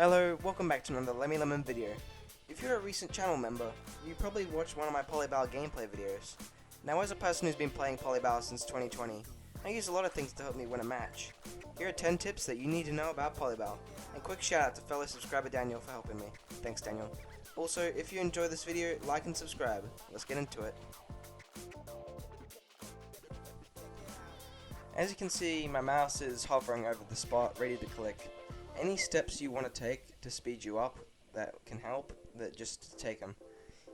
Hello, welcome back to another Lemmy video. If you're a recent channel member, you probably watched one of my Polybattle gameplay videos. Now, as a person who's been playing Polybattle since 2020, I use a lot of things to help me win a match. Here are 10 tips that you need to know about Polybattle, and quick shout out to fellow subscriber Daniel for helping me. Thanks, Daniel. Also, if you enjoy this video, like and subscribe. Let's get into it. As you can see, my mouse is hovering over the spot, ready to click. Any steps you want to take to speed you up that can help, just take them.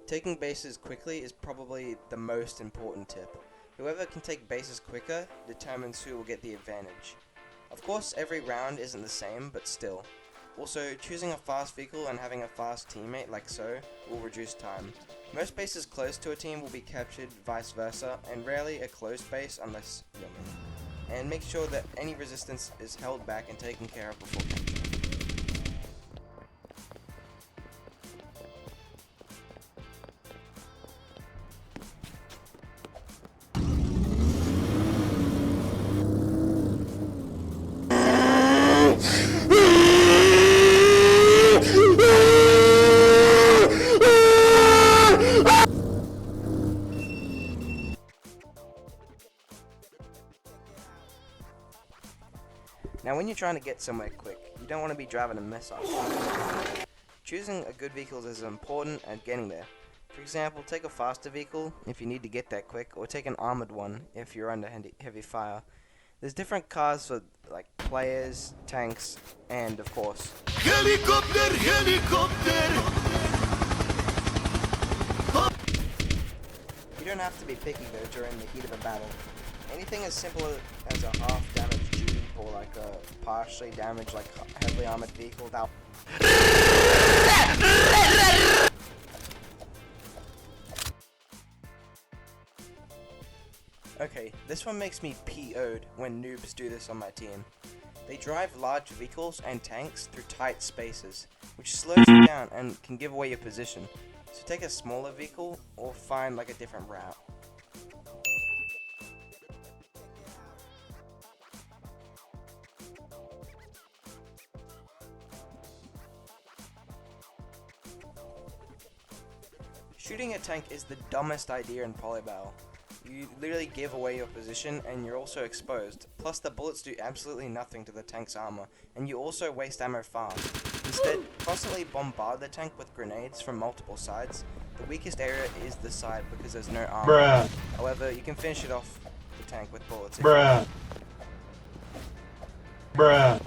Taking bases quickly is probably the most important tip. Whoever can take bases quicker determines who will get the advantage. Of course, every round isn't the same, but still. Also, choosing a fast vehicle and having a fast teammate like so will reduce time. Most bases close to a team will be captured, vice versa, and rarely a closed base unless you're me. And make sure that any resistance is held back and taken care of before capture. Now, when you're trying to get somewhere quick, you don't want to be driving a mess up. Choosing a good vehicle is as important as getting there. For example, take a faster vehicle if you need to get there quick, or take an armored one if you're under heavy fire. There's different cars for like players, tanks, and of course Helicopter, helicopter. You don't have to be picky though during the heat of a battle. Anything as simple as a half damaged Jeep or like a partially damaged like heavily armored vehicle without Okay, this one makes me PO'd when noobs do this on my team. They drive large vehicles and tanks through tight spaces, which slows you down and can give away your position. So take a smaller vehicle or find like a different route. Shooting a tank is the dumbest idea in Polybattle. You literally give away your position and you're also exposed. Plus the bullets do absolutely nothing to the tank's armor, and you also waste ammo fast. Instead, constantly bombard the tank with grenades from multiple sides. The weakest area is the side because there's no armor. Bruh. However, you can finish it off the tank with bullets. Bruh. Bruh.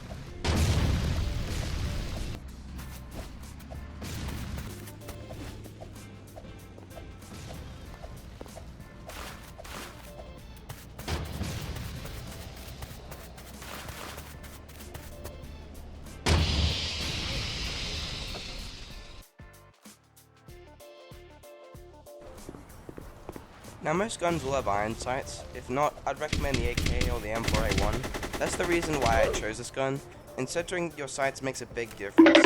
Now, most guns will have iron sights. If not, I'd recommend the AK or the M4A1. That's the reason why I chose this gun, and centering your sights makes a big difference.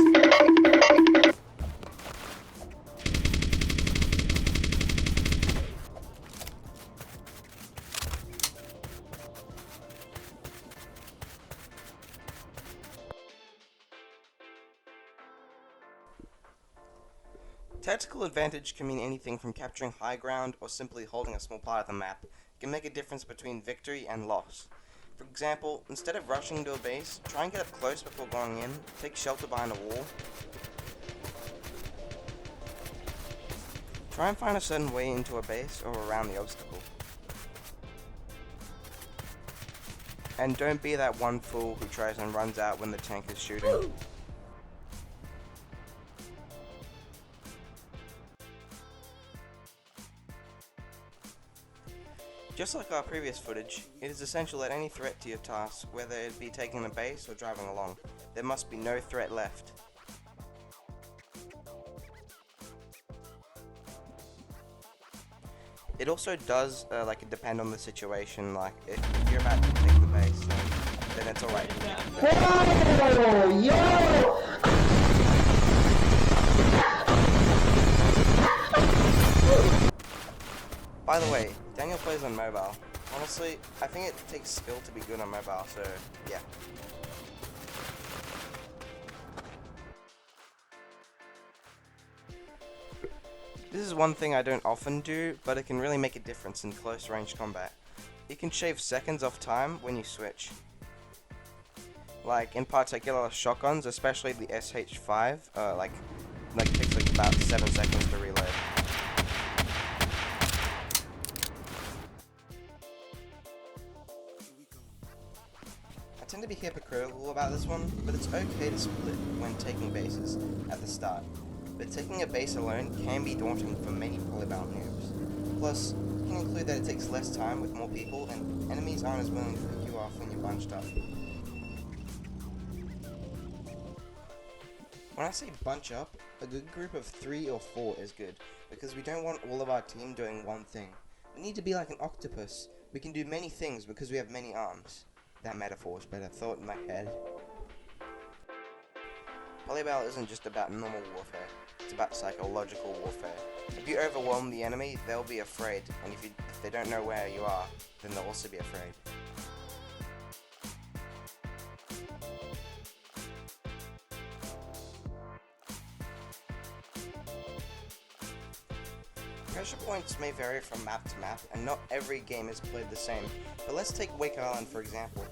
Tactical advantage can mean anything from capturing high ground or simply holding a small part of the map. It can make a difference between victory and loss. For example, instead of rushing into a base, try and get up close before going in, take shelter behind a wall. Try and find a certain way into a base or around the obstacle. And don't be that one fool who tries and runs out when the tank is shooting. Just like our previous footage, it is essential that any threat to your task, whether it be taking a base or driving along, there must be no threat left. It also does depend on the situation. Like if you're about to take the base, then it's alright. Oh, yo! By the way, Daniel plays on mobile. Honestly, I think it takes skill to be good on mobile, so yeah. This is one thing I don't often do, but it can really make a difference in close range combat. You can shave seconds off time when you switch. Like in particular shotguns, especially the SH5, like takes like about 7 seconds to reload. I tend to be hypocritical about this one, but it's okay to split when taking bases at the start. But taking a base alone can be daunting for many Polybattle noobs. Plus, you can include that it takes less time with more people, and enemies aren't as willing to pick you off when you're bunched up. When I say bunch up, a good group of 3 or 4 is good, because we don't want all of our team doing one thing. We need to be like an octopus. We can do many things because we have many arms. That metaphor is better thought in my head. Polybattle isn't just about normal warfare, it's about psychological warfare. If you overwhelm the enemy, they'll be afraid, and if they don't know where you are, then they'll also be afraid. Pressure points may vary from map to map, and not every game is played the same, but let's take Wake Island for example.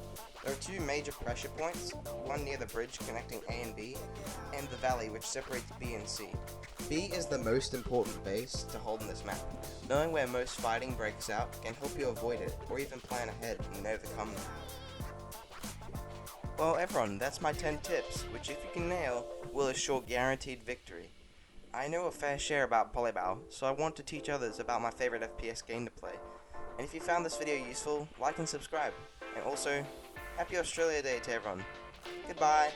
There are 2 major pressure points, one near the bridge connecting A and B, and the valley which separates B and C. B is the most important base to hold in this map. Knowing where most fighting breaks out can help you avoid it, or even plan ahead and overcome them. Well everyone, that's my 10 tips, which if you can nail, will assure guaranteed victory. I know a fair share about Polybattle, so I want to teach others about my favorite FPS game to play. And if you found this video useful, like and subscribe. And also, Happy Australia Day to everyone. Goodbye.